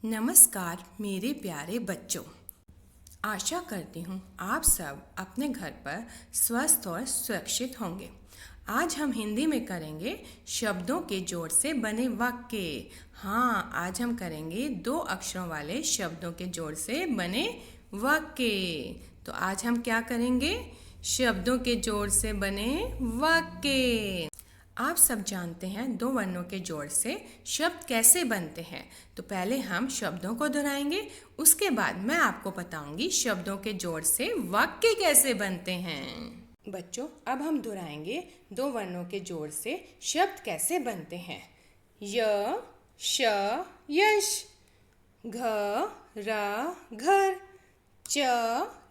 नमस्कार मेरे प्यारे बच्चों। आशा करती हूँ आप सब अपने घर पर स्वस्थ और सुरक्षित होंगे। आज हम हिंदी में करेंगे शब्दों के जोड़ से बने वाक्य। हाँ, आज हम करेंगे 2 अक्षरों वाले शब्दों के जोड़ से बने वाक्य। तो आज हम क्या करेंगे? शब्दों के जोड़ से बने वाक्य। आप सब जानते हैं 2 वर्णों के जोड़ से शब्द कैसे बनते हैं। तो पहले हम शब्दों को दोहराएंगे, उसके बाद मैं आपको बताऊंगी शब्दों के जोड़ से वाक्य कैसे बनते हैं। बच्चों, अब हम दोहराएंगे 2 वर्णों के जोड़ से शब्द कैसे बनते हैं। य, श, यश। घ, र, घर। च,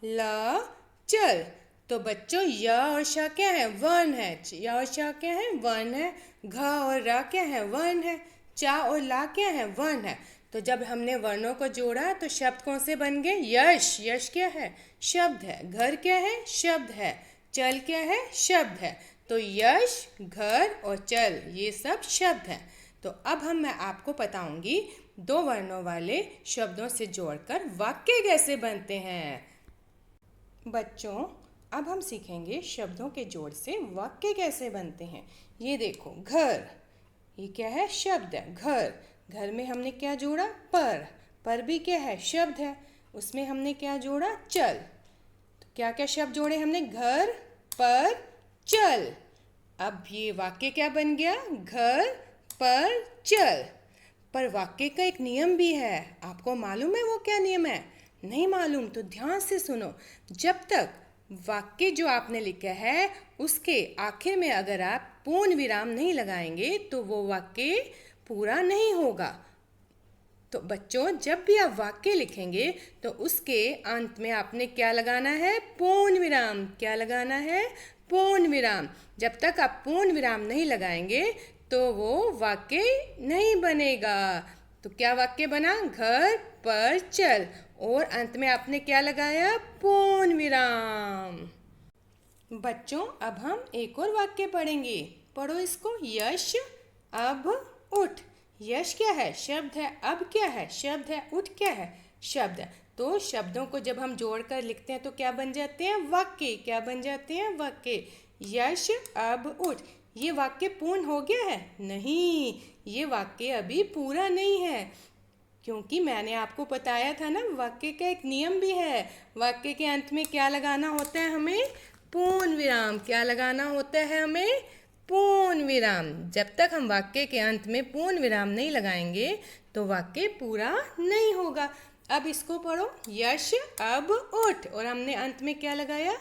ल, चल। तो बच्चों, य और श क्या है? वर्ण है। य और श क्या है? वर्ण है। घ और र क्या है? वर्ण है। च और ला क्या है? वर्ण है। तो जब हमने वर्णों को जोड़ा तो शब्द कौन से बन गए? यश। यश क्या है? शब्द है। घर क्या है? शब्द है। चल क्या है? शब्द है। तो यश, घर और चल ये सब शब्द हैं। तो अब मैं आपको बताऊंगी 2 वर्णों वाले शब्दों से जोड़कर वाक्य कैसे बनते हैं। बच्चों, अब हम सीखेंगे शब्दों के जोड़ से वाक्य कैसे बनते हैं। ये देखो, घर, ये क्या है? शब्द है। घर, घर में हमने क्या जोड़ा? पर भी क्या है? शब्द है। उसमें हमने क्या जोड़ा? चल। तो क्या क्या शब्द जोड़े हमने? घर, पर, चल। अब ये वाक्य क्या बन गया? घर, पर, चल। पर वाक्य का एक नियम भी है। आपको मालूम है वो क्या नियम है? नहीं मालूम तो ध्यान से सुनो। जब तक वाक्य जो आपने लिखा है उसके आखिर में अगर आप पूर्ण विराम नहीं लगाएंगे तो वो वाक्य पूरा नहीं होगा। तो बच्चों, जब भी आप वाक्य लिखेंगे तो उसके अंत में आपने क्या लगाना है? पूर्ण विराम। क्या लगाना है? पूर्ण विराम। जब तक आप पूर्ण विराम नहीं लगाएंगे तो वो वाक्य नहीं बनेगा। तो क्या वाक्य बना? घर, पर, चल। और अंत में आपने क्या लगाया? पूर्ण विराम। बच्चों, अब हम एक और वाक्य पढ़ेंगे। पढ़ो इसको। यश अब उठ। यश क्या है? शब्द है। अब क्या है? शब्द है। उठ क्या है? शब्द है। तो शब्दों को जब हम जोड़कर लिखते हैं तो क्या बन जाते हैं? वाक्य। क्या बन जाते हैं? वाक्य। यश अब उठ। ये वाक्य पूर्ण हो गया है? नहीं, ये वाक्य अभी पूरा नहीं है, क्योंकि मैंने आपको बताया था ना, वाक्य का एक नियम भी है। वाक्य के अंत में क्या लगाना होता है हमें? पूर्ण विराम। क्या लगाना होता है हमें? पूर्ण विराम। जब तक हम वाक्य के अंत में पूर्ण विराम नहीं लगाएंगे तो वाक्य पूरा नहीं होगा। अब इसको पढ़ो। यश अब उठ, और हमने अंत में क्या लगाया?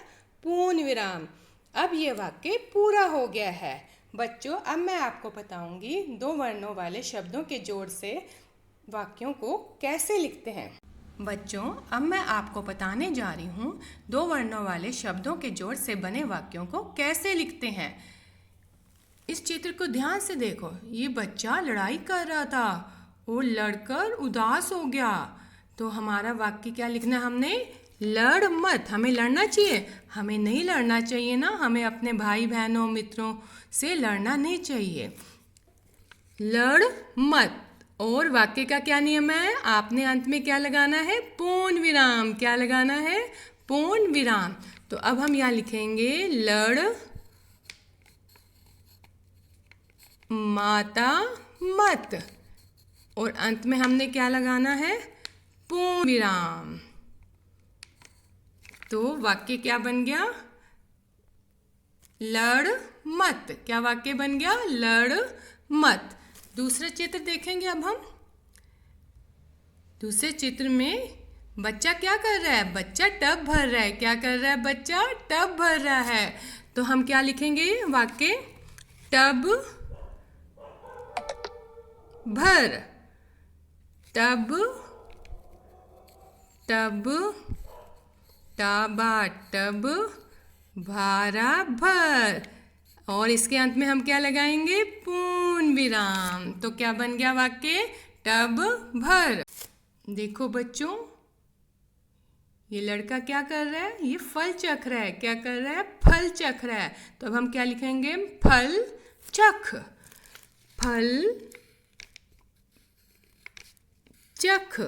पूर्ण विराम। अब ये वाक्य पूरा हो गया है। बच्चों, अब मैं आपको बताऊंगी 2 वर्णों वाले शब्दों के जोड़ से वाक्यों को कैसे लिखते हैं। बच्चों, अब मैं आपको बताने जा रही हूँ 2 वर्णों वाले शब्दों के जोड़ से बने वाक्यों को कैसे लिखते हैं। इस चित्र को ध्यान से देखो। ये बच्चा लड़ाई कर रहा था और लड़कर उदास हो गया। तो हमारा वाक्य क्या लिखना? हमने लड़ मत। हमें लड़ना चाहिए? हमें नहीं लड़ना चाहिए ना। हमें अपने भाई बहनों मित्रों से लड़ना नहीं चाहिए। लड़ मत। और वाक्य का क्या नियम है? आपने अंत में क्या लगाना है? पूर्ण विराम। क्या लगाना है? पूर्ण विराम। तो अब हम यहाँ लिखेंगे लड़ माता मत, और अंत में हमने क्या लगाना है? पूर्ण विराम। तो वाक्य क्या बन गया? लड़ मत। क्या वाक्य बन गया? लड़ मत। दूसरा चित्र देखेंगे अब हम। दूसरे चित्र में बच्चा क्या कर रहा है? बच्चा टब भर रहा है। क्या कर रहा है? बच्चा टब भर रहा है। तो हम क्या लिखेंगे? वाक्य टब भर। टब, टब, टाबा टब, भारा भर। और इसके अंत में हम क्या लगाएंगे? पूर्ण विराम। तो क्या बन गया वाक्य? टब भर। देखो बच्चों, ये लड़का क्या कर रहा है? ये फल चख रहा है। क्या कर रहा है? फल चख रहा है। तो अब हम क्या लिखेंगे? फल चख। फल चख।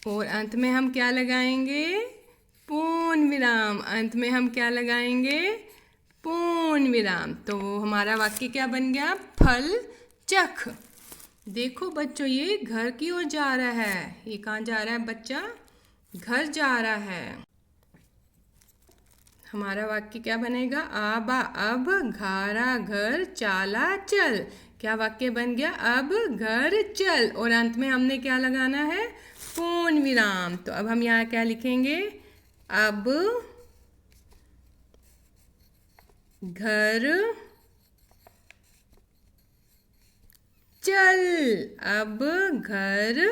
और अंत में हम क्या लगाएंगे? पूर्ण विराम। अंत में हम क्या लगाएंगे? पूर्ण विराम। तो हमारा वाक्य क्या बन गया? फल चख। देखो बच्चों, ये घर की ओर जा रहा है। ये कहाँ जा रहा है बच्चा? घर जा रहा है। हमारा वाक्य क्या बनेगा? आबा अब घारा घर चाला चल। क्या वाक्य बन गया? अब घर चल। और अंत में हमने क्या लगाना है? पूर्ण विराम। तो अब हम यहाँ क्या लिखेंगे? अब घर चल। अब घर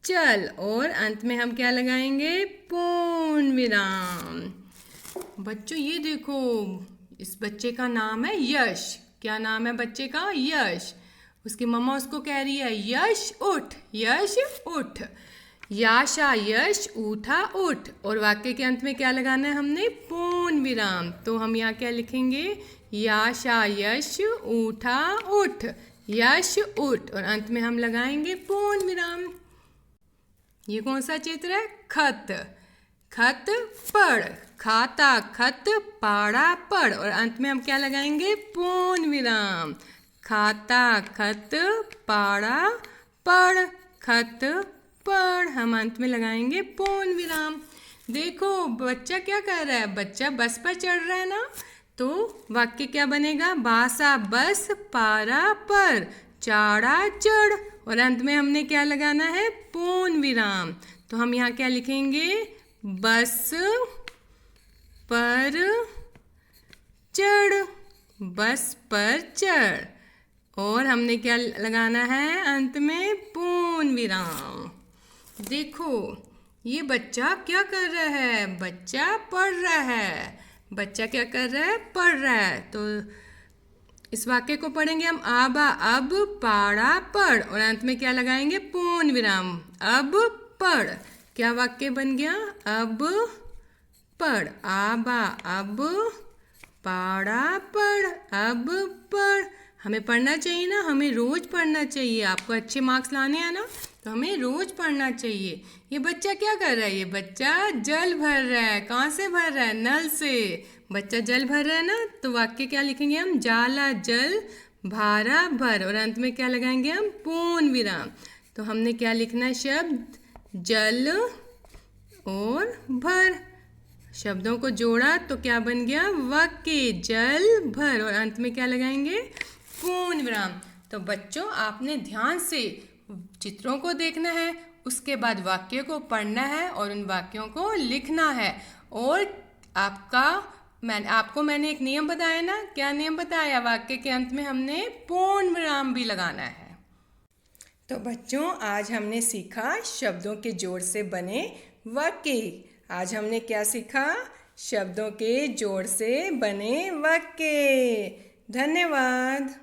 चल। और अंत में हम क्या लगाएंगे? पूर्ण विराम। बच्चों ये देखो, इस बच्चे का नाम है यश। क्या नाम है बच्चे का? यश। उसकी मम्मा उसको कह रही है यश उठ, यश उठ। याशा यश उठा उठ। और वाक्य के अंत में क्या लगाना है हमने? पूर्ण विराम। तो हम यहाँ क्या लिखेंगे? याशा यश उठा उठ, यश उठ। और अंत में हम लगाएंगे पूर्ण विराम। ये कौन सा चित्र है? खत। खत पढ़। खाता खत पाड़ा पढ़। और अंत में हम क्या लगाएंगे? पूर्ण विराम। खाता खत पाड़ा पढ़, खत पढ़। हम अंत में लगाएंगे पूर्ण विराम। देखो बच्चा क्या कर रहा है? बच्चा बस पर चढ़ रहा है ना। तो वाक्य क्या बनेगा? बासा बस पारा पर चाड़ा चढ़। और अंत में हमने क्या लगाना है? पूर्ण विराम। तो हम यहाँ क्या लिखेंगे? बस पर चढ़, बस पर चढ़। और हमने क्या लगाना है? अंत में पूर्ण विराम। देखो ये बच्चा क्या कर रहा है? बच्चा पढ़ रहा है। बच्चा क्या कर रहा है? पढ़ रहा है। तो इस वाक्य को पढ़ेंगे हम। आबा अब पाड़ा पढ़। और अंत में क्या लगाएंगे? पूर्ण विराम। अब पढ़। क्या वाक्य बन गया? अब पढ़। आबा अब पाड़ा पढ़, अब पढ़। हमें पढ़ना चाहिए ना, हमें रोज पढ़ना चाहिए। आपको अच्छे मार्क्स लाने हैं ना, तो हमें रोज पढ़ना चाहिए। ये बच्चा क्या कर रहा है? ये बच्चा जल भर रहा है। कहाँ से भर रहा है? नल से। बच्चा जल भर रहा है ना, तो वाक्य क्या लिखेंगे हम? जाला जल भारा भर। और अंत में क्या लगाएंगे हम? पूर्ण विराम। तो हमने क्या लिखना है? शब्द जल और भर। शब्दों को जोड़ा तो क्या बन गया? वाक्य जल भर। और अंत में क्या लगाएंगे? पूर्ण विराम। तो बच्चों आपने ध्यान से चित्रों को देखना है, उसके बाद वाक्य को पढ़ना है और उन वाक्यों को लिखना है। और आपको मैंने एक नियम बताया ना। क्या नियम बताया? वाक्य के अंत में हमने पूर्ण विराम भी लगाना है। तो बच्चों आज हमने सीखा शब्दों के जोड़ से बने वाक्य। आज हमने क्या सीखा? शब्दों के जोड़ से बने वाक्य। धन्यवाद।